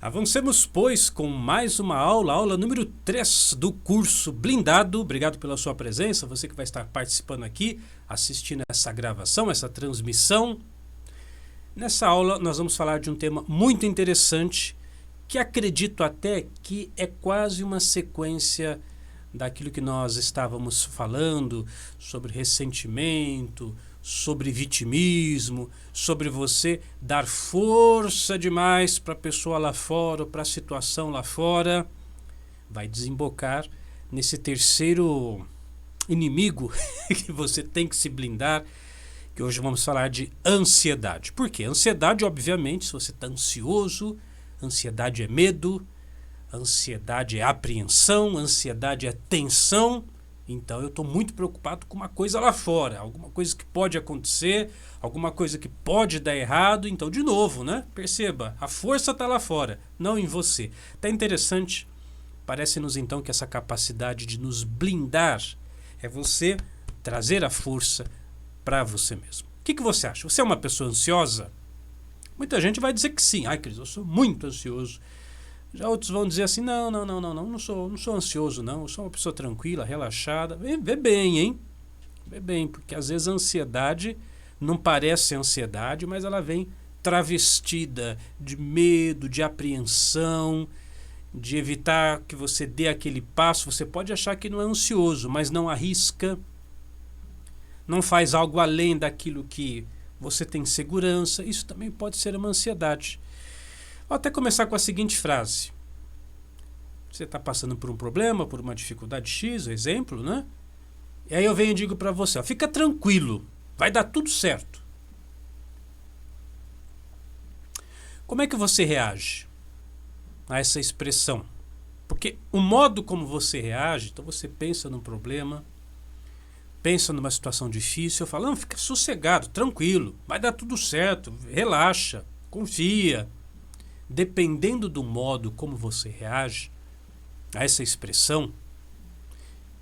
Avancemos, pois, com mais uma aula número 3 do curso Blindado. Obrigado pela sua presença, você que vai estar participando aqui, assistindo essa gravação, essa transmissão. Nessa aula nós vamos falar de um tema muito interessante, que acredito até que é quase uma sequência daquilo que nós estávamos falando sobre ressentimento, sobre vitimismo, sobre você dar força demais para a pessoa lá fora, ou para a situação lá fora. Vai desembocar nesse terceiro inimigo que você tem que se blindar, que hoje vamos falar de ansiedade. Por quê? Ansiedade, obviamente, se você está ansioso, ansiedade é medo, ansiedade é apreensão, ansiedade é tensão. Então eu estou muito preocupado com uma coisa lá fora, alguma coisa que pode acontecer, alguma coisa que pode dar errado. Então, de novo, né? Perceba, a força está lá fora, não em você. Tá interessante? Parece-nos então que essa capacidade de nos blindar é você trazer a força para você mesmo. O que você acha? Você é uma pessoa ansiosa? Muita gente vai dizer que sim. Ai, Cris, eu sou muito ansioso. Já outros vão dizer assim, não sou ansioso não, eu sou uma pessoa tranquila, relaxada. Vê bem, hein? Vê bem, porque às vezes a ansiedade não parece ansiedade, mas ela vem travestida de medo, de apreensão, de evitar que você dê aquele passo. Você pode achar que não é ansioso, mas não arrisca, não faz algo além daquilo que você tem segurança. Isso também pode ser uma ansiedade. Vou até começar com a seguinte frase. Você está passando por um problema, por uma dificuldade X, exemplo, né? E aí eu venho e digo para você, ó, fica tranquilo, vai dar tudo certo. Como é que você reage a essa expressão? Porque o modo como você reage, então você pensa num problema, pensa numa situação difícil, eu falo, não, fica sossegado, tranquilo, vai dar tudo certo, relaxa, confia. Dependendo do modo como você reage a essa expressão,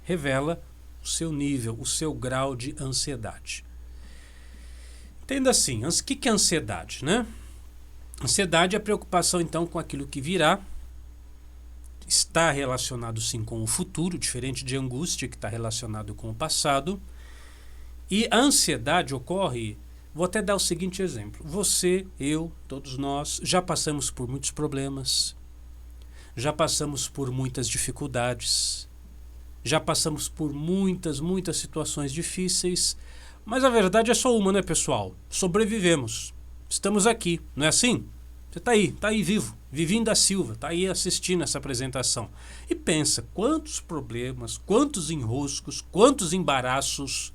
revela o seu nível, o seu grau de ansiedade. Entenda assim, o que é ansiedade, né? Ansiedade é a preocupação então com aquilo que virá, está relacionado sim com o futuro, diferente de angústia que está relacionado com o passado. E a ansiedade ocorre. Vou até dar o seguinte exemplo. Você, eu, todos nós, já passamos por muitos problemas, já passamos por muitas dificuldades, já passamos por muitas situações difíceis, mas a verdade é só uma, né, pessoal? Sobrevivemos. Estamos aqui, não é assim? Você está aí vivo, Vivinho da Silva, está aí assistindo essa apresentação. E pensa, quantos problemas, quantos enroscos, quantos embaraços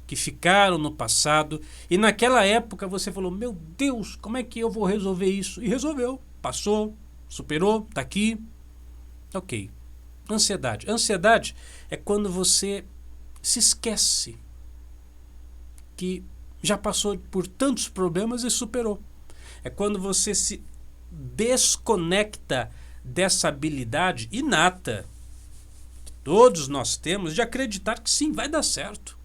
que ficaram no passado, e naquela época você falou, meu Deus, como é que eu vou resolver isso? E resolveu, passou, superou, está aqui. Ok. Ansiedade. Ansiedade é quando você se esquece que já passou por tantos problemas e superou. É quando você se desconecta dessa habilidade inata que todos nós temos de acreditar que sim, vai dar certo.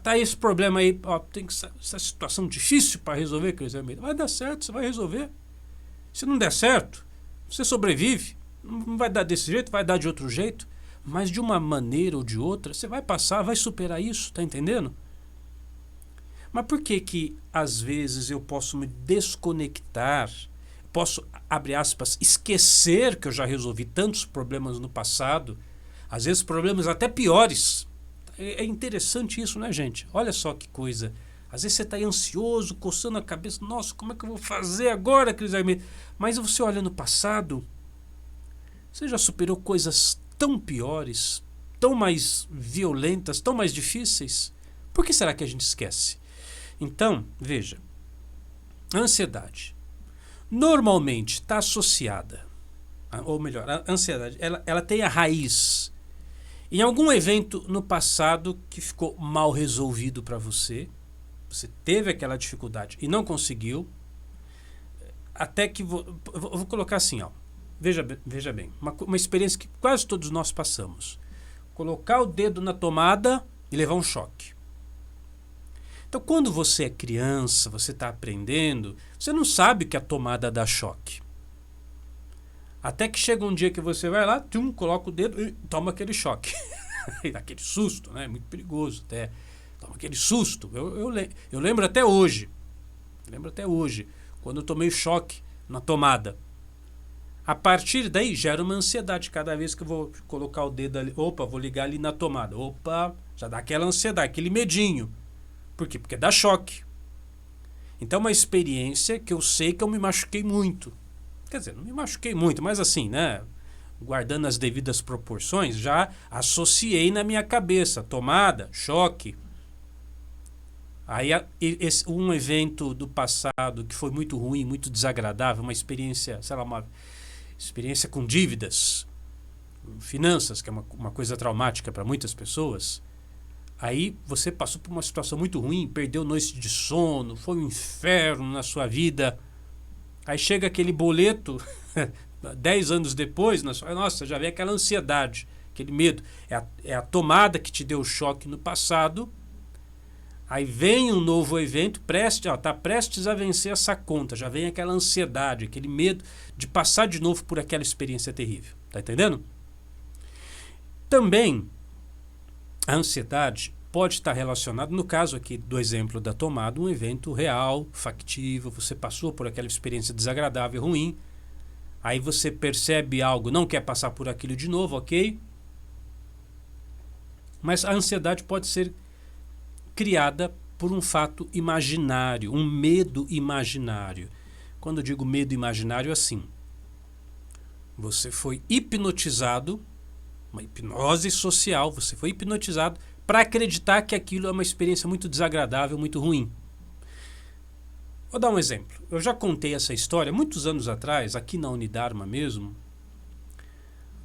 Tá esse problema aí, ó, tem essa situação difícil para resolver, Cris Almeida. Vai dar certo, você vai resolver. Se não der certo, você sobrevive. Não vai dar desse jeito, vai dar de outro jeito. Mas de uma maneira ou de outra, você vai passar, vai superar isso, tá entendendo? Mas por que às vezes eu posso me desconectar, posso, abre aspas, esquecer que eu já resolvi tantos problemas no passado, às vezes problemas até piores. É interessante isso, né, gente? Olha só que coisa. Às vezes você está aí ansioso, coçando a cabeça. Nossa, como é que eu vou fazer agora, Cris Almeida? Mas você olha no passado, você já superou coisas tão piores, tão mais violentas, tão mais difíceis. Por que será que a gente esquece? Então, veja, a ansiedade normalmente está associada, ou melhor, a ansiedade, ela tem a raiz em algum evento no passado que ficou mal resolvido para você. Você teve aquela dificuldade e não conseguiu. Até que vou colocar assim, ó. Veja bem, uma experiência que quase todos nós passamos. Colocar o dedo na tomada e levar um choque. Então, quando você é criança, você está aprendendo, você não sabe que a tomada dá choque. Até que chega um dia que você vai lá, coloca o dedo e toma aquele choque. Dá aquele susto, né? Muito perigoso até. Toma aquele susto. Eu lembro até hoje. Quando eu tomei choque na tomada. A partir daí gera uma ansiedade cada vez que eu vou colocar o dedo ali. Opa, vou ligar ali na tomada. Opa, já dá aquela ansiedade, aquele medinho. Por quê? Porque dá choque. Então é uma experiência que eu sei que eu me machuquei muito. Quer dizer, não me machuquei muito, mas assim, né? Guardando as devidas proporções, já associei na minha cabeça. Tomada, choque. Aí um evento do passado que foi muito ruim, muito desagradável, uma experiência, sei lá, uma experiência com dívidas, finanças, que é uma coisa traumática para muitas pessoas. Aí você passou por uma situação muito ruim, perdeu noite de sono, foi um inferno na sua vida. Aí chega aquele boleto, 10 anos depois, nossa, já vem aquela ansiedade, aquele medo. É a tomada que te deu o choque no passado. Aí vem um novo evento, está prestes a vencer essa conta. Já vem aquela ansiedade, aquele medo de passar de novo por aquela experiência terrível. Tá entendendo? Também a ansiedade pode estar relacionada, no caso aqui do exemplo da tomada, um evento real, factível, você passou por aquela experiência desagradável, ruim, aí você percebe algo, não quer passar por aquilo de novo, ok? Mas a ansiedade pode ser criada por um fato imaginário, um medo imaginário. Quando eu digo medo imaginário, assim, você foi hipnotizado, uma hipnose social, você foi hipnotizado para acreditar que aquilo é uma experiência muito desagradável, muito ruim. Vou dar um exemplo. Eu já contei essa história muitos anos atrás, aqui na Unidarma mesmo.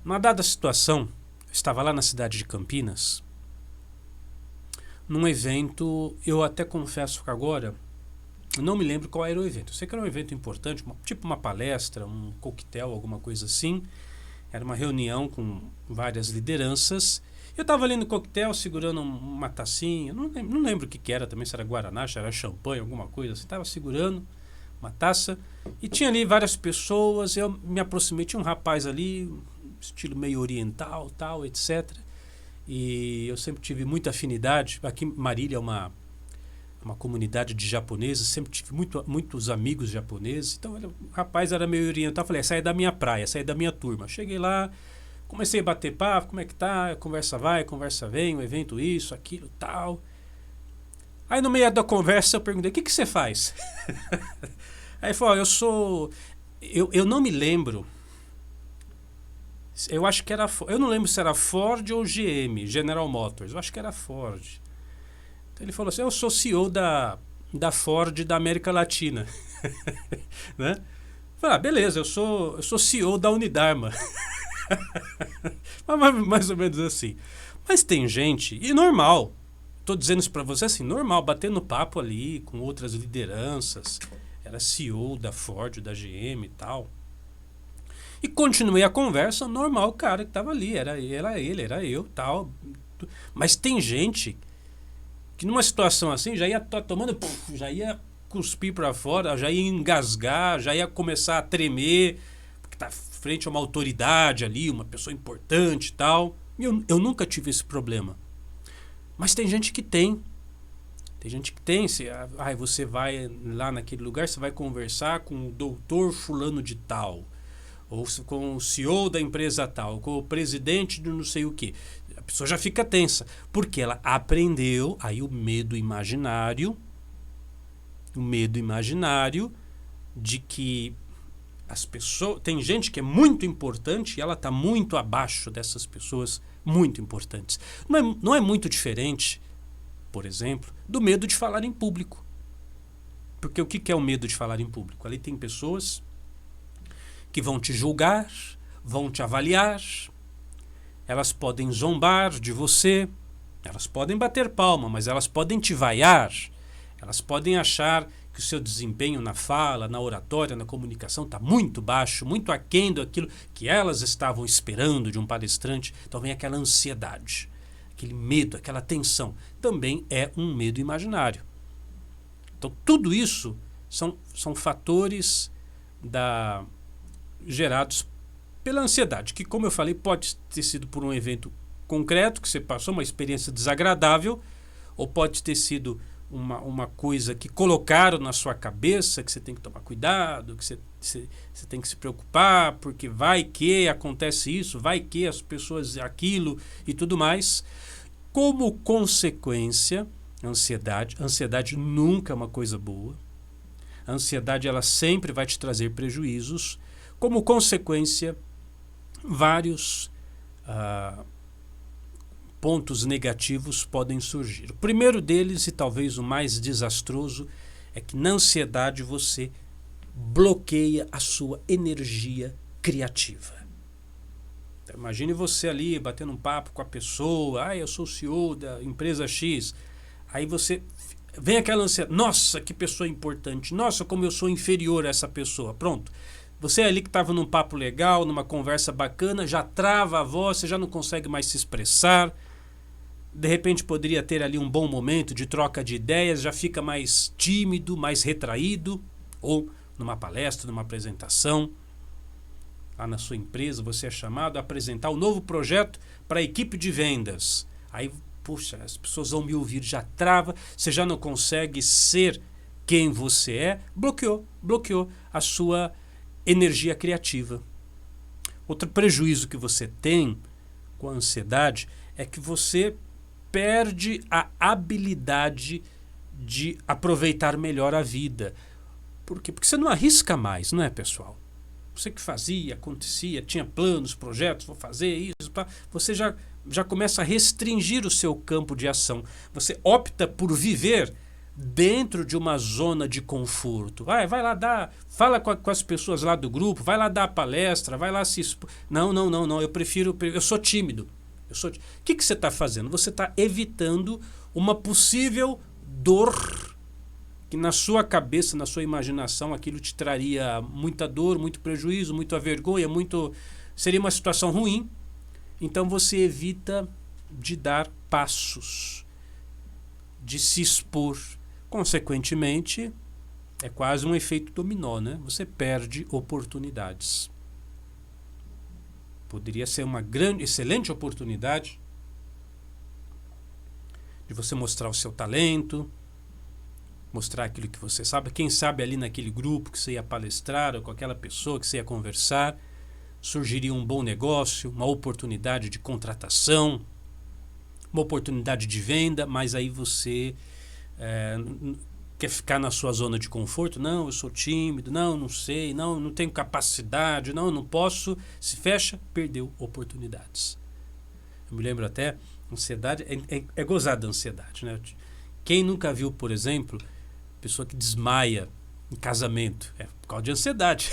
Numa dada situação, eu estava lá na cidade de Campinas, num evento, eu até confesso que agora, não me lembro qual era o evento. Eu sei que era um evento importante, tipo uma palestra, um coquetel, alguma coisa assim. Era uma reunião com várias lideranças. Eu estava ali no coquetel, segurando uma tacinha, não lembro o que era também, se era Guaraná, se era champanhe, alguma coisa assim. Estava segurando uma taça e tinha ali várias pessoas. Eu me aproximei, tinha um rapaz ali, estilo meio oriental, tal, etc. E eu sempre tive muita afinidade. Aqui Marília é uma comunidade de japoneses, sempre tive muitos amigos japoneses. Então o rapaz era meio oriental. Falei, essa é da minha praia, essa é da minha turma. Cheguei lá, comecei a bater papo, como é que tá? Conversa vai, conversa vem, o evento isso, aquilo, tal. Aí no meio da conversa eu perguntei, o que você faz? Aí ele falou, eu não me lembro. Eu acho que era, eu não lembro se era Ford ou GM, General Motors, eu acho que era Ford. Então ele falou assim, eu sou CEO da Ford da América Latina. Né? Eu falei, beleza, eu sou CEO da Unidarma. Mais ou menos assim. Mas tem gente, e normal, estou dizendo isso para você assim, normal, batendo papo ali com outras lideranças, era CEO da Ford, da GM e tal. E continuei a conversa normal, o cara que estava ali, era eu, tal. Mas tem gente que numa situação assim já ia tomando, já ia cuspir para fora, já ia engasgar, já ia começar a tremer, porque está frente a uma autoridade ali, uma pessoa importante e tal. Eu nunca tive esse problema. Mas tem gente que tem. Tem gente que tem. Você vai lá naquele lugar, você vai conversar com o doutor fulano de tal, ou com o CEO da empresa tal, com o presidente de não sei o que. A pessoa já fica tensa, porque ela aprendeu aí o medo imaginário de que as pessoas, tem gente que é muito importante e ela está muito abaixo dessas pessoas muito importantes. Não é muito diferente, por exemplo, do medo de falar em público. Porque o que é o medo de falar em público? Ali tem pessoas que vão te julgar, vão te avaliar, elas podem zombar de você, elas podem bater palma, mas elas podem te vaiar, elas podem achar que o seu desempenho na fala, na oratória, na comunicação está muito baixo, muito aquém daquilo que elas estavam esperando de um palestrante, então vem aquela ansiedade, aquele medo, aquela tensão. Também é um medo imaginário. Então, tudo isso são fatores gerados pela ansiedade, que, como eu falei, pode ter sido por um evento concreto, que você passou, uma experiência desagradável, ou pode ter sido uma coisa que colocaram na sua cabeça, que você tem que tomar cuidado, que você tem que se preocupar, porque vai que acontece isso, vai que as pessoas aquilo e tudo mais. Como consequência, ansiedade nunca é uma coisa boa. A ansiedade ela sempre vai te trazer prejuízos. Como consequência, vários pontos negativos podem surgir. O primeiro deles, e talvez o mais desastroso, é que na ansiedade você bloqueia a sua energia criativa. Então, imagine você ali batendo um papo com a pessoa, eu sou o CEO da empresa X, aí você vem aquela ansiedade, nossa, que pessoa importante, nossa, como eu sou inferior a essa pessoa, pronto. Você ali que estava num papo legal, numa conversa bacana, já trava a voz, você já não consegue mais se expressar. De repente poderia ter ali um bom momento de troca de ideias, já fica mais tímido, mais retraído. Ou numa palestra, numa apresentação, lá na sua empresa, você é chamado a apresentar um novo projeto para a equipe de vendas. Aí, puxa, as pessoas vão me ouvir, já trava, você já não consegue ser quem você é, bloqueou a sua energia criativa. Outro prejuízo que você tem com a ansiedade é que você perde a habilidade de aproveitar melhor a vida. Por quê? Porque você não arrisca mais, não é, pessoal? Você que fazia, acontecia, tinha planos, projetos, vou fazer isso, tá? Você já começa a restringir o seu campo de ação. Você opta por viver dentro de uma zona de conforto. Vai lá fala com as pessoas lá do grupo, vai lá dar a palestra, vai lá se expor. Não, eu sou tímido. O que você está fazendo? Você está evitando uma possível dor que na sua cabeça, na sua imaginação, aquilo te traria muita dor, muito prejuízo, muita vergonha, seria uma situação ruim. Então você evita de dar passos, de se expor. Consequentemente, é quase um efeito dominó, né? Você perde oportunidades. Poderia ser uma excelente oportunidade de você mostrar o seu talento, mostrar aquilo que você sabe. Quem sabe ali naquele grupo que você ia palestrar ou com aquela pessoa que você ia conversar, surgiria um bom negócio, uma oportunidade de contratação, uma oportunidade de venda, mas aí você quer ficar na sua zona de conforto. Não, eu sou tímido, não sei, não tenho capacidade, não posso. Se fecha, perdeu oportunidades. Eu me lembro até, ansiedade, é gozada a ansiedade, né? Quem nunca viu, por exemplo, pessoa que desmaia em casamento? É por causa de ansiedade.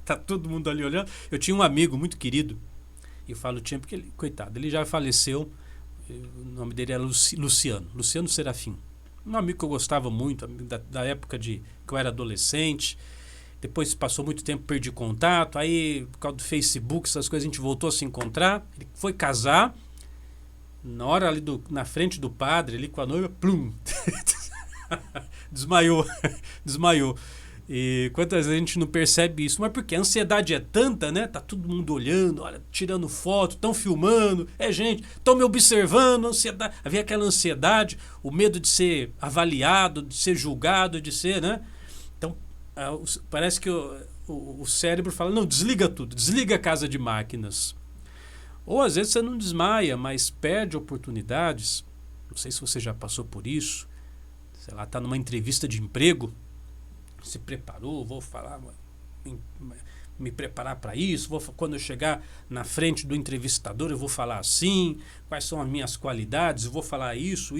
Tá todo mundo ali olhando. Eu tinha um amigo muito querido, e eu falo tinha porque, coitado, ele já faleceu, o nome dele era Luciano Serafim. Um amigo que eu gostava muito, da época que eu era adolescente. Depois passou muito tempo, perdi contato. Aí, por causa do Facebook, essas coisas, a gente voltou a se encontrar. Ele foi casar. Na hora ali na frente do padre, ali com a noiva, plum! Desmaiou. E quantas vezes a gente não percebe isso? Mas porque a ansiedade é tanta, né? Tá todo mundo olhando, olha, tirando foto, estão filmando, gente, estão me observando, ansiedade. Havia aquela ansiedade, o medo de ser avaliado, de ser julgado, de ser, né? Então, parece que o cérebro fala, não, desliga tudo, desliga a casa de máquinas. Ou às vezes você não desmaia, mas perde oportunidades. Não sei se você já passou por isso. Sei lá, está numa entrevista de emprego, se preparou, vou falar, me preparar para isso, quando eu chegar na frente do entrevistador eu vou falar assim, quais são as minhas qualidades, eu vou falar isso,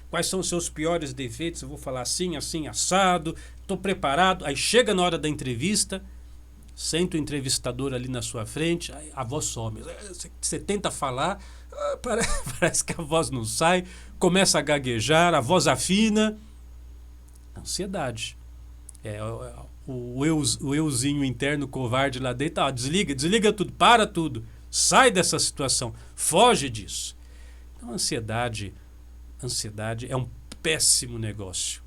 quais são os seus piores defeitos, eu vou falar assim, assado, estou preparado. Aí chega na hora da entrevista, senta o entrevistador ali na sua frente, aí a voz some, você tenta falar, parece que a voz não sai, começa a gaguejar, a voz afina. Ansiedade. O euzinho interno covarde lá dentro, desliga tudo, para tudo, sai dessa situação, foge disso. Então, ansiedade é um péssimo negócio.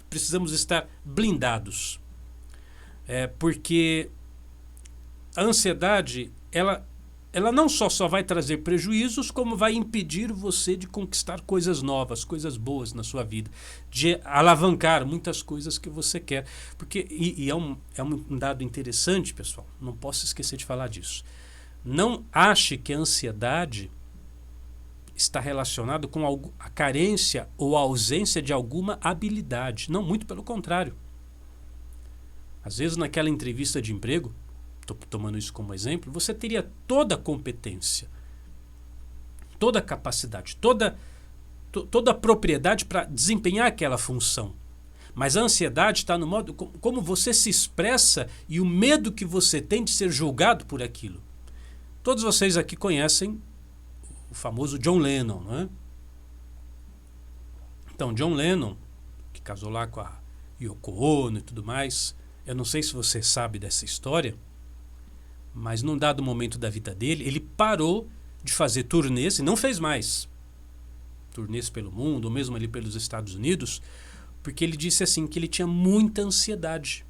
Precisamos estar blindados. Porque a ansiedade, ela não só vai trazer prejuízos, como vai impedir você de conquistar coisas novas, coisas boas na sua vida, de alavancar muitas coisas que você quer. Porque, é um dado interessante, pessoal, não posso esquecer de falar disso. Não ache que a ansiedade está relacionado com a carência ou a ausência de alguma habilidade. Não, muito pelo contrário. Às vezes, naquela entrevista de emprego, estou tomando isso como exemplo, você teria toda a competência, toda a capacidade, toda a propriedade para desempenhar aquela função. Mas a ansiedade está no modo como você se expressa e o medo que você tem de ser julgado por aquilo. Todos vocês aqui conhecem o famoso John Lennon, não é? Então, John Lennon, que casou lá com a Yoko Ono e tudo mais, eu não sei se você sabe dessa história, mas num dado momento da vida dele, ele parou de fazer turnês e não fez mais turnês pelo mundo, ou mesmo ali pelos Estados Unidos, porque ele disse assim que ele tinha muita ansiedade.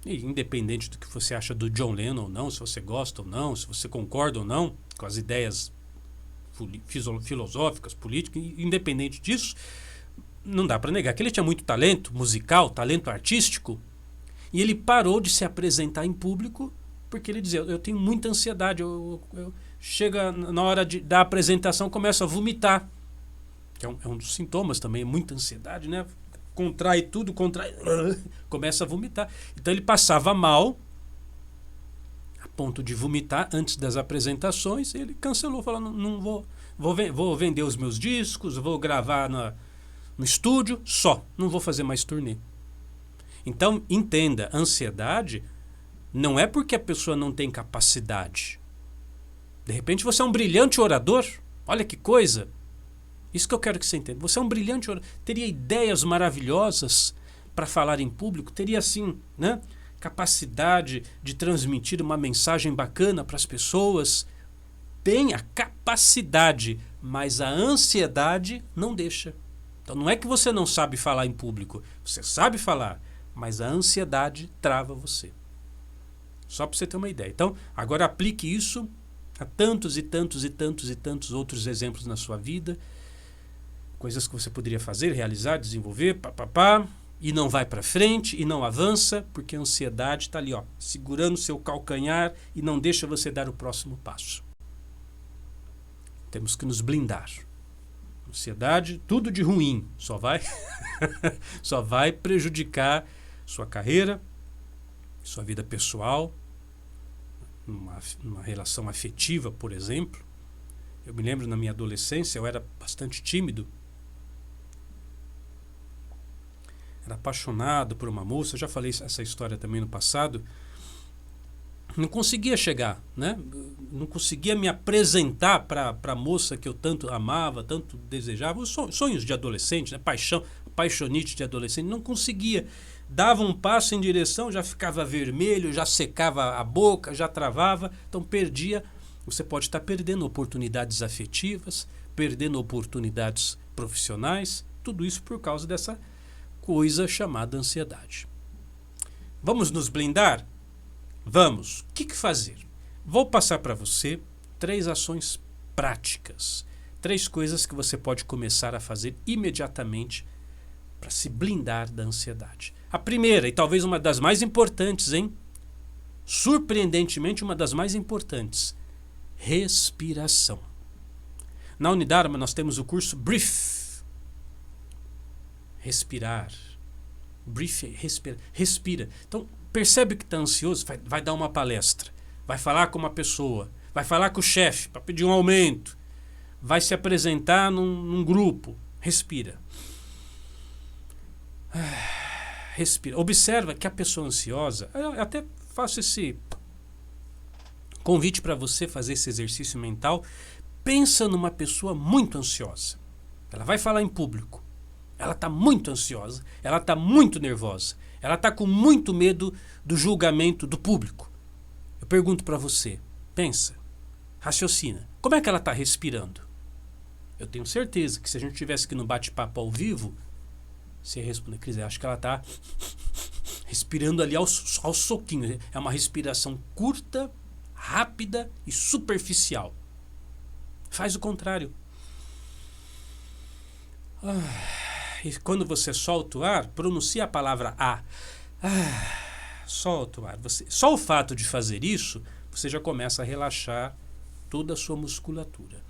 E independente do que você acha do John Lennon ou não, se você gosta ou não, se você concorda ou não com as ideias filosóficas, políticas, independente disso, não dá para negar que ele tinha muito talento musical, talento artístico, e ele parou de se apresentar em público porque ele dizia, eu tenho muita ansiedade, chega na hora da apresentação, começo a vomitar, que é um dos sintomas também, muita ansiedade, né? Contrai tudo, começa a vomitar. Então ele passava mal, a ponto de vomitar antes das apresentações, e ele cancelou, falando, não vou vender os meus discos, vou gravar no estúdio, não vou fazer mais turnê. Então, entenda, ansiedade não é porque a pessoa não tem capacidade. De repente você é um brilhante orador, olha que coisa. Isso que eu quero que você entenda. Você é um brilhante orador, teria ideias maravilhosas para falar em público, teria assim, né, capacidade de transmitir uma mensagem bacana para as pessoas. Tem a capacidade, mas a ansiedade não deixa. Então não é que você não sabe falar em público, você sabe falar, mas a ansiedade trava você. Só para você ter uma ideia. Então, agora aplique isso a tantos e tantos e tantos e tantos outros exemplos na sua vida. Coisas que você poderia fazer, realizar, desenvolver, e não vai para frente, e não avança, porque a ansiedade está ali, segurando seu calcanhar e não deixa você dar o próximo passo. Temos que nos blindar. Ansiedade, tudo de ruim, só vai prejudicar sua carreira, sua vida pessoal, numa relação afetiva, por exemplo. Eu me lembro na minha adolescência, eu era bastante tímido. Era apaixonado por uma moça, eu já falei essa história também no passado. Não conseguia chegar, né? Não conseguia me apresentar para a moça que eu tanto amava, tanto desejava. Os sonhos de adolescente, né? Paixonite de adolescente, não conseguia. Dava um passo em direção, já ficava vermelho, já secava a boca, já travava. Então perdia. Você pode estar perdendo oportunidades afetivas, perdendo oportunidades profissionais. Tudo isso por causa dessa coisa chamada ansiedade. Vamos nos blindar? Vamos. O que fazer? Vou passar para você 3 ações práticas. 3 coisas que você pode começar a fazer imediatamente para se blindar da ansiedade. A primeira, e talvez uma das mais importantes, surpreendentemente uma das mais importantes, respiração. Na Unidarma nós temos o curso Brief. Respirar. Brief, respira. Então, percebe que está ansioso, vai dar uma palestra, vai falar com uma pessoa, vai falar com o chefe para pedir um aumento, vai se apresentar num grupo. Respira. Respira. Observa que a pessoa ansiosa, eu até faço esse convite para você fazer esse exercício mental. Pensa numa pessoa muito ansiosa. Ela vai falar em público. Ela está muito ansiosa, ela está muito nervosa, ela está com muito medo do julgamento do público. Eu pergunto para você, pensa, raciocina, como é que ela está respirando? Eu tenho certeza que se a gente tivesse aqui no bate-papo ao vivo, você ia responder, Cris, eu acho que ela está respirando ali aos soquinhos. É uma respiração curta, rápida e superficial. Faz o contrário. E quando você solta o ar, pronuncia a palavra A. Solta o ar. Só o fato de fazer isso, você já começa a relaxar toda a sua musculatura.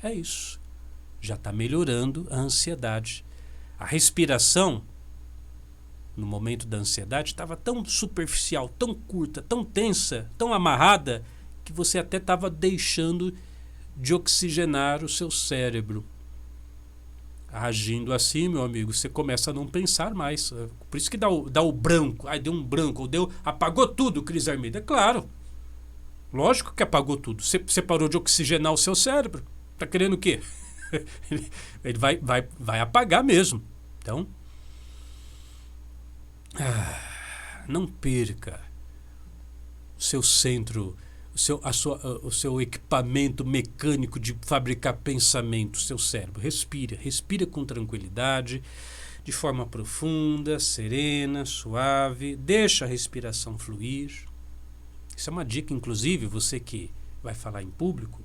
É isso. Já está melhorando a ansiedade. A respiração, no momento da ansiedade, estava tão superficial, tão curta, tão tensa, tão amarrada, que você até estava deixando de oxigenar o seu cérebro. Agindo assim, meu amigo, você começa a não pensar mais. Por isso que dá o branco. Deu um branco, apagou tudo, Cris Armida. É claro. Lógico que apagou tudo. Você parou de oxigenar o seu cérebro. Tá querendo o quê? Ele vai apagar mesmo. Então, não perca o seu centro, o seu equipamento mecânico de fabricar pensamento, seu cérebro. Respira com tranquilidade, de forma profunda, serena, suave. Deixa a respiração fluir. Isso é uma dica, inclusive, você que vai falar em público,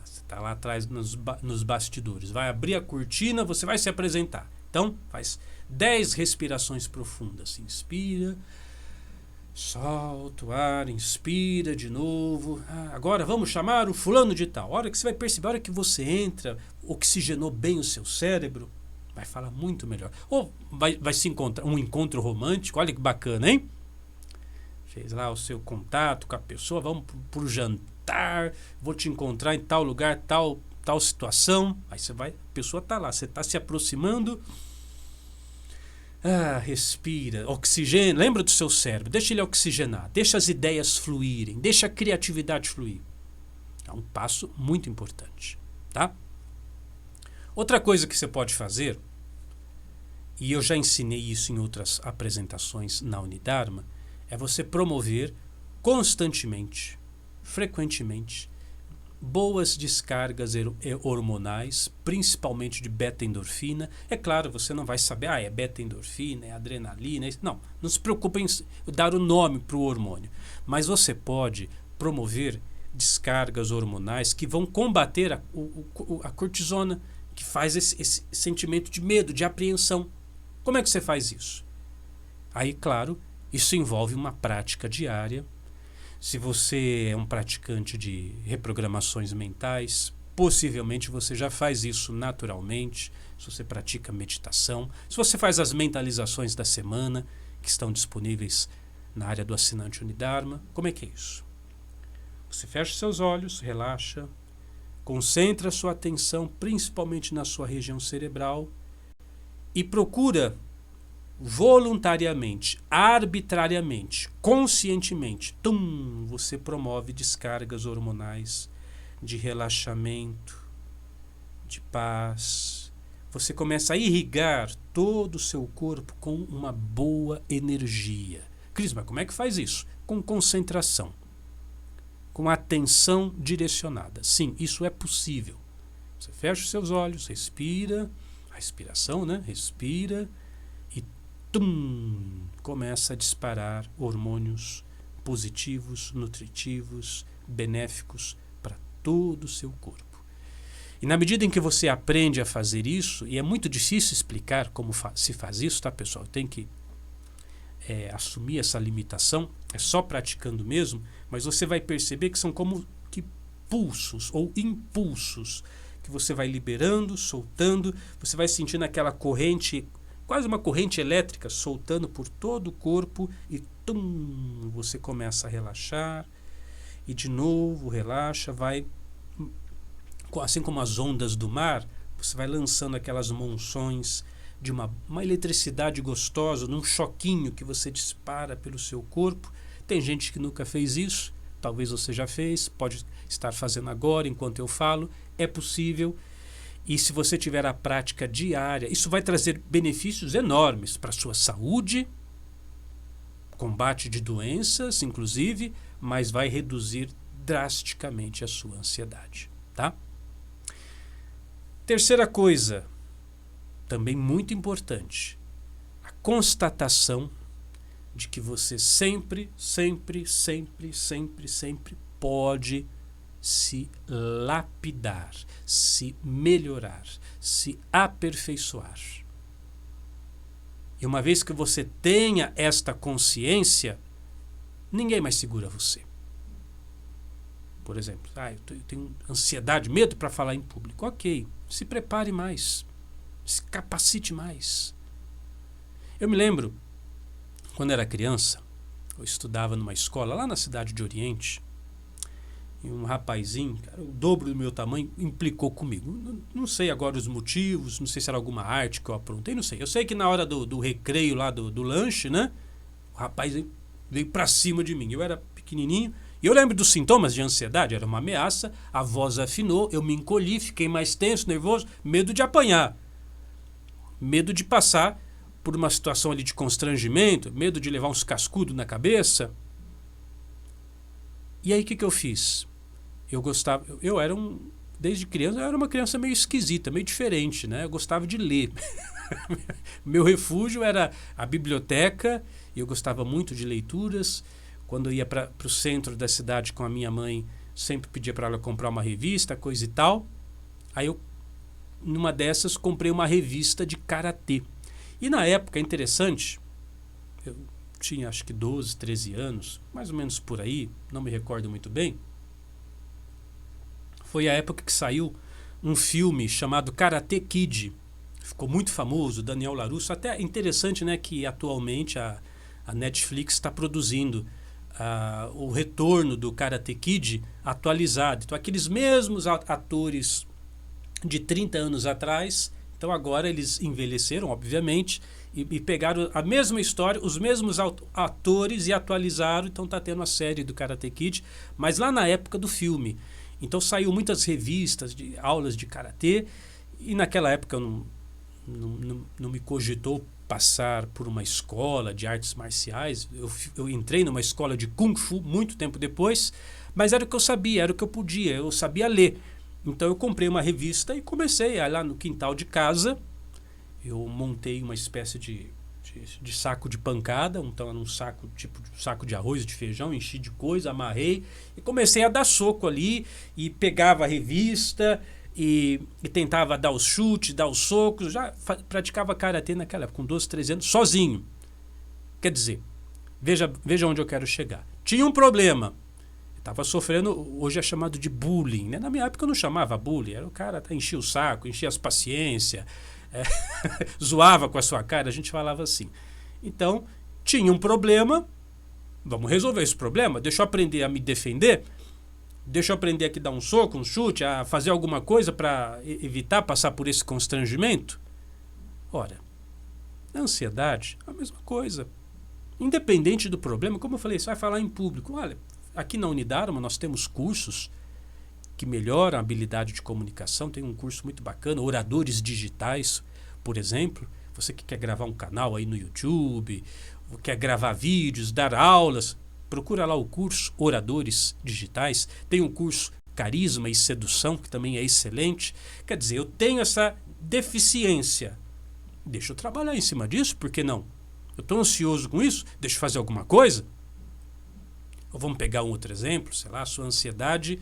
você está lá atrás nos bastidores, vai abrir a cortina, você vai se apresentar. Então, faz 10 respirações profundas. Inspira, solta o ar, inspira de novo. Agora vamos chamar o fulano de tal. A hora que você vai perceber, a hora que você entra, oxigenou bem o seu cérebro, vai falar muito melhor. Ou vai se encontrar um encontro romântico, olha que bacana, hein? Fez lá o seu contato com a pessoa, vamos pro jantar, vou te encontrar em tal lugar, tal situação. Aí você vai, a pessoa está lá, você está se aproximando. Respira, oxigena, lembra do seu cérebro, deixa ele oxigenar, deixa as ideias fluírem, deixa a criatividade fluir. É um passo muito importante, tá? Outra coisa que você pode fazer, e eu já ensinei isso em outras apresentações na Unidharma, é você promover constantemente, frequentemente, boas descargas hormonais, principalmente de beta-endorfina. É claro, você não vai saber, é beta-endorfina, é adrenalina. Não se preocupe em dar o nome para o hormônio. Mas você pode promover descargas hormonais que vão combater a cortisona, que faz esse sentimento de medo, de apreensão. Como é que você faz isso? Aí, claro, isso envolve uma prática diária. Se você é um praticante de reprogramações mentais, possivelmente você já faz isso naturalmente. Se você pratica meditação, se você faz as mentalizações da semana, que estão disponíveis na área do assinante Unidharma, como é que é isso? Você fecha seus olhos, relaxa, concentra a sua atenção principalmente na sua região cerebral e procura voluntariamente, arbitrariamente, conscientemente, você promove descargas hormonais de relaxamento, de paz. Você começa a irrigar todo o seu corpo com uma boa energia. Cris, mas como é que faz isso? Com concentração, com atenção direcionada. Sim, isso é possível. Você fecha os seus olhos, respira, a respiração, né? Respira e começa a disparar hormônios positivos, nutritivos, benéficos para todo o seu corpo. E na medida em que você aprende a fazer isso, e é muito difícil explicar como se faz isso, tá, pessoal? Tem que assumir essa limitação, é só praticando mesmo, mas você vai perceber que são como que pulsos ou impulsos que você vai liberando, soltando, você vai sentindo aquela corrente, quase uma corrente elétrica soltando por todo o corpo e você começa a relaxar e de novo relaxa, vai assim como as ondas do mar, você vai lançando aquelas monções de uma eletricidade gostosa, num choquinho que você dispara pelo seu corpo. Tem gente que nunca fez isso, talvez você já fez, pode estar fazendo agora enquanto eu falo. é possível. E se você tiver a prática diária, isso vai trazer benefícios enormes para a sua saúde, combate de doenças, inclusive, mas vai reduzir drasticamente a sua ansiedade, tá? Terceira coisa, também muito importante, a constatação de que você sempre pode se lapidar, se melhorar, se aperfeiçoar. E uma vez que você tenha esta consciência, ninguém mais segura você. Por exemplo, eu tenho ansiedade, medo para falar em público. Ok, se prepare mais, se capacite mais. Eu me lembro, quando era criança, eu estudava numa escola lá na cidade de Oriente, e um rapazinho, cara, o dobro do meu tamanho, implicou comigo. Não sei agora os motivos, não sei se era alguma arte que eu aprontei, não sei. Eu sei que na hora do recreio lá do lanche, né, o rapaz veio pra cima de mim. Eu era pequenininho, e eu lembro dos sintomas de ansiedade, era uma ameaça, a voz afinou, eu me encolhi, fiquei mais tenso, nervoso, medo de apanhar, medo de passar por uma situação ali de constrangimento, medo de levar uns cascudos na cabeça. E aí o que eu fiz? Desde criança, eu era uma criança meio esquisita, meio diferente, né? Eu gostava de ler. Meu refúgio era a biblioteca, e eu gostava muito de leituras. Quando eu ia para o centro da cidade com a minha mãe, sempre pedia para ela comprar uma revista, coisa e tal. Aí eu, numa dessas, comprei uma revista de karatê. E na época, interessante, eu tinha acho que 12, 13 anos, mais ou menos por aí, não me recordo muito bem. Foi a época que saiu um filme chamado Karate Kid. Ficou muito famoso, Daniel LaRusso. Até interessante, né, que atualmente a Netflix está produzindo o retorno do Karate Kid atualizado. Então, aqueles mesmos atores de 30 anos atrás, então agora eles envelheceram, obviamente, e pegaram a mesma história, os mesmos atores e atualizaram. Então está tendo a série do Karate Kid, mas lá na época do filme. Então saiu muitas revistas de aulas de karatê, e naquela época eu não me cogitou passar por uma escola de artes marciais. Eu entrei numa escola de Kung Fu muito tempo depois, mas era o que eu sabia, era o que eu podia, eu sabia ler. Então eu comprei uma revista e comecei lá no quintal de casa. Eu montei uma espécie de saco de pancada, então era um saco, tipo saco de arroz, de feijão, enchi de coisa, amarrei e comecei a dar soco ali, e pegava a revista e tentava dar os chutes, dar os socos. Já praticava karatê naquela época, com 12, 13 anos, sozinho. Quer dizer, veja onde eu quero chegar. Tinha um problema. Estava sofrendo, hoje é chamado de bullying, né? Na minha época eu não chamava bullying, era o cara enchia o saco, enchia as paciências, zoava com a sua cara, a gente falava assim. Então, tinha um problema, vamos resolver esse problema, deixa eu aprender a me defender, deixa eu aprender aqui a dar um soco, um chute, a fazer alguma coisa para evitar passar por esse constrangimento. Ora, a ansiedade é a mesma coisa. Independente do problema, como eu falei, você vai falar em público. Olha, aqui na Unidarma nós temos cursos que melhoram a habilidade de comunicação. Tem um curso muito bacana, Oradores Digitais, por exemplo. Você que quer gravar um canal aí no YouTube, quer gravar vídeos, dar aulas, procura lá o curso Oradores Digitais. Tem um curso Carisma e Sedução, que também é excelente. Quer dizer, eu tenho essa deficiência. Deixa eu trabalhar em cima disso, por que não? Eu estou ansioso com isso, deixa eu fazer alguma coisa. Ou vamos pegar um outro exemplo, sei lá, a sua ansiedade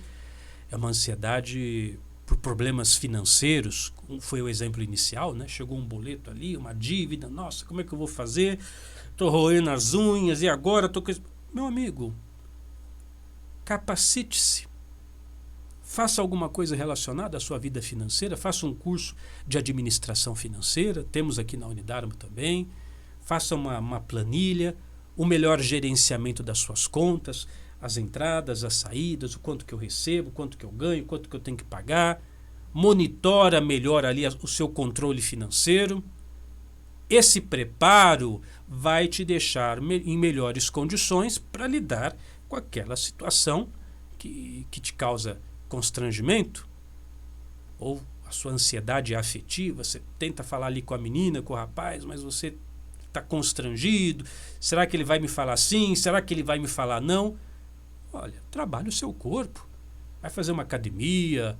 é uma ansiedade por problemas financeiros, como foi o exemplo inicial, né? Chegou um boleto ali, uma dívida, nossa, como é que eu vou fazer? Estou roendo as unhas e agora estou com... Meu amigo, capacite-se. Faça alguma coisa relacionada à sua vida financeira, faça um curso de administração financeira, temos aqui na Unidarma também. Faça uma planilha, o melhor gerenciamento das suas contas, as entradas, as saídas, o quanto que eu recebo, o quanto que eu ganho, o quanto que eu tenho que pagar. Monitora melhor ali o seu controle financeiro. Esse preparo vai te deixar em melhores condições para lidar com aquela situação que te causa constrangimento. ou a sua ansiedade é afetiva, você tenta falar ali com a menina, com o rapaz, mas você está constrangido. Será que ele vai me falar sim? Será que ele vai me falar não? Olha, trabalhe o seu corpo. Vai fazer uma academia,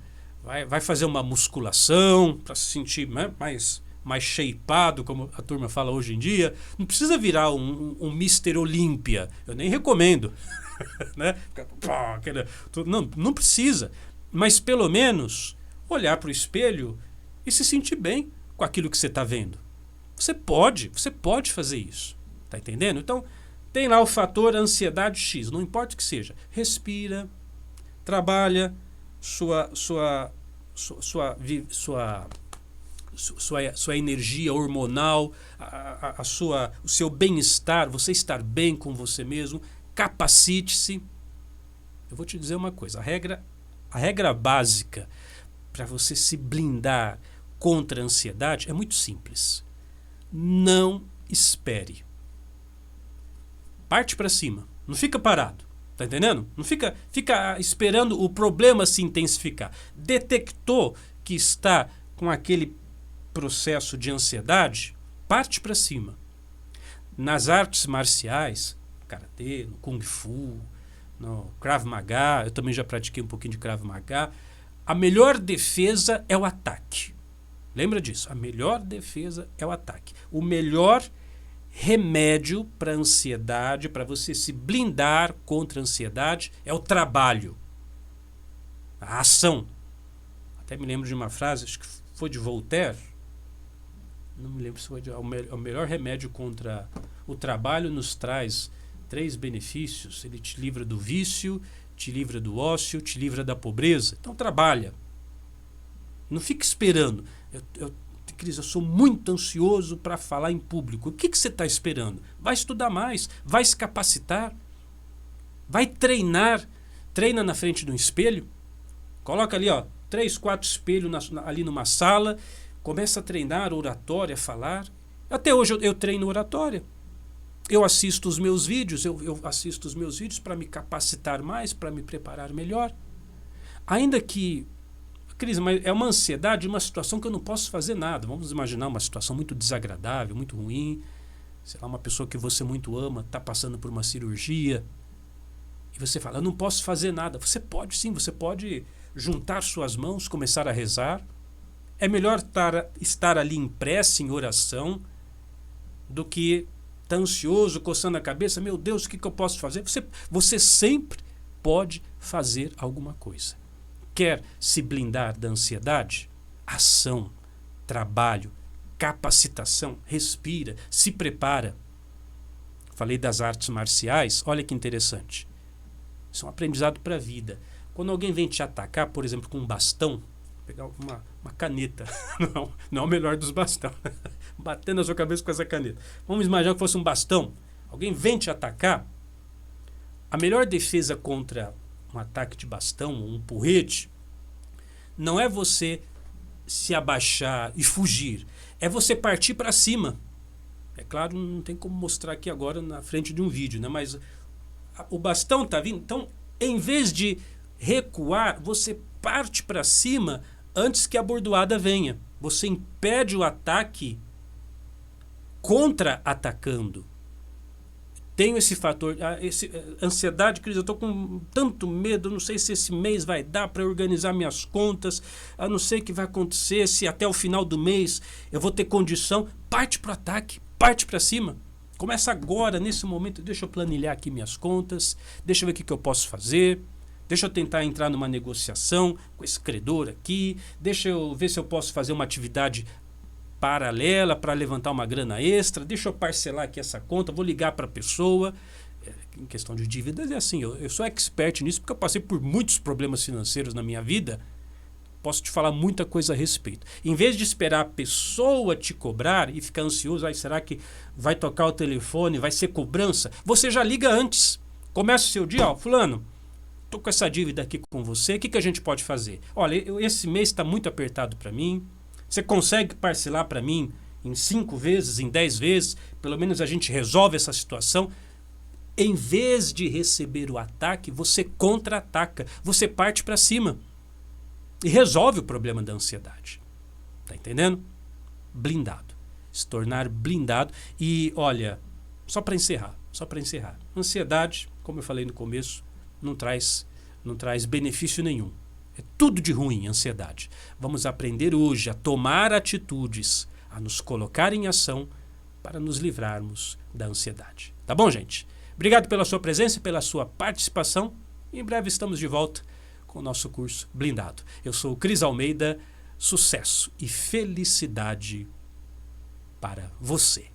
vai fazer uma musculação para se sentir, né, mais shapeado, como a turma fala hoje em dia. Não precisa virar um Mr. Olímpia. Eu nem recomendo. Né? Não precisa. Mas pelo menos olhar para o espelho e se sentir bem com aquilo que você está vendo. Você pode fazer isso. Tá entendendo? Então, tem lá o fator ansiedade X, não importa o que seja. Respira, trabalha sua energia hormonal, o seu bem-estar, você estar bem com você mesmo, capacite-se. Eu vou te dizer uma coisa, a regra básica para você se blindar contra a ansiedade é muito simples. Não espere. Parte para cima. Não fica parado. Tá entendendo? Não fica esperando o problema se intensificar. Detectou que está com aquele processo de ansiedade, parte para cima. Nas artes marciais, karatê, no kung fu, no Krav Maga, eu também já pratiquei um pouquinho de Krav Maga, a melhor defesa é o ataque. Lembra disso? A melhor defesa é o ataque. O melhor remédio para a ansiedade, para você se blindar contra a ansiedade, é o trabalho. A ação. Até me lembro de uma frase, acho que foi de Voltaire, não me lembro se foi o melhor remédio contra o trabalho nos traz 3 benefícios. Ele te livra do vício, te livra do ócio, te livra da pobreza. Então trabalha. Não fica esperando. Cris, eu sou muito ansioso para falar em público. O que você está esperando? Vai estudar mais, vai se capacitar, vai treinar. Treina na frente de um espelho. Coloca ali, 3, 4 espelhos ali numa sala. Começa a treinar oratória, falar. Até hoje eu treino oratória. Eu assisto os meus vídeos, para me capacitar mais, para me preparar melhor. Ainda que, Cris, mas é uma ansiedade, uma situação que eu não posso fazer nada. Vamos imaginar uma situação muito desagradável, muito ruim. Sei lá, uma pessoa que você muito ama está passando por uma cirurgia. E você fala, eu não posso fazer nada. Você pode sim, você pode juntar suas mãos, começar a rezar. É melhor estar ali em prece, em oração, do que estar ansioso, coçando a cabeça. Meu Deus, o que eu posso fazer? Você sempre pode fazer alguma coisa. Quer se blindar da ansiedade? Ação, trabalho, capacitação, respira, se prepara. Falei das artes marciais, olha que interessante. Isso é um aprendizado para a vida. Quando alguém vem te atacar, por exemplo, com um bastão, pegar uma caneta, não é o melhor dos bastões, batendo na sua cabeça com essa caneta. Vamos imaginar que fosse um bastão. Alguém vem te atacar, a melhor defesa contra um ataque de bastão, um porrete, não é você se abaixar e fugir, é você partir para cima. É claro, não tem como mostrar aqui agora na frente de um vídeo, né? Mas o bastão está vindo, então, em vez de recuar, você parte para cima antes que a bordoada venha. Você impede o ataque contra-atacando. Tenho esse fator, ansiedade, Cris, eu estou com tanto medo, não sei se esse mês vai dar para organizar minhas contas, eu não sei o que vai acontecer, se até o final do mês eu vou ter condição. Parte para o ataque, parte para cima. Começa agora, nesse momento, deixa eu planilhar aqui minhas contas, deixa eu ver o que eu posso fazer, deixa eu tentar entrar numa negociação com esse credor aqui, deixa eu ver se eu posso fazer uma atividade paralela para levantar uma grana extra, deixa eu parcelar aqui essa conta, vou ligar para a pessoa. Em questão de dívidas é assim, eu sou expert nisso porque eu passei por muitos problemas financeiros na minha vida, posso te falar muita coisa a respeito. Em vez de esperar a pessoa te cobrar e ficar ansioso, será que vai tocar o telefone, vai ser cobrança? Você já liga antes, começa o seu dia, fulano, estou com essa dívida aqui com você, o que a gente pode fazer? Olha, esse mês está muito apertado para mim, você consegue parcelar para mim em 5 vezes, em 10 vezes? Pelo menos a gente resolve essa situação. Em vez de receber o ataque, você contra-ataca. Você parte para cima. e resolve o problema da ansiedade. Tá entendendo? Blindado. Se tornar blindado. E olha, só para encerrar. Ansiedade, como eu falei no começo, não traz benefício nenhum. É tudo de ruim, ansiedade. Vamos aprender hoje a tomar atitudes, a nos colocar em ação para nos livrarmos da ansiedade. Tá bom, gente? Obrigado pela sua presença e pela sua participação. Em breve estamos de volta com o nosso curso Blindado. Eu sou o Cris Almeida. Sucesso e felicidade para você.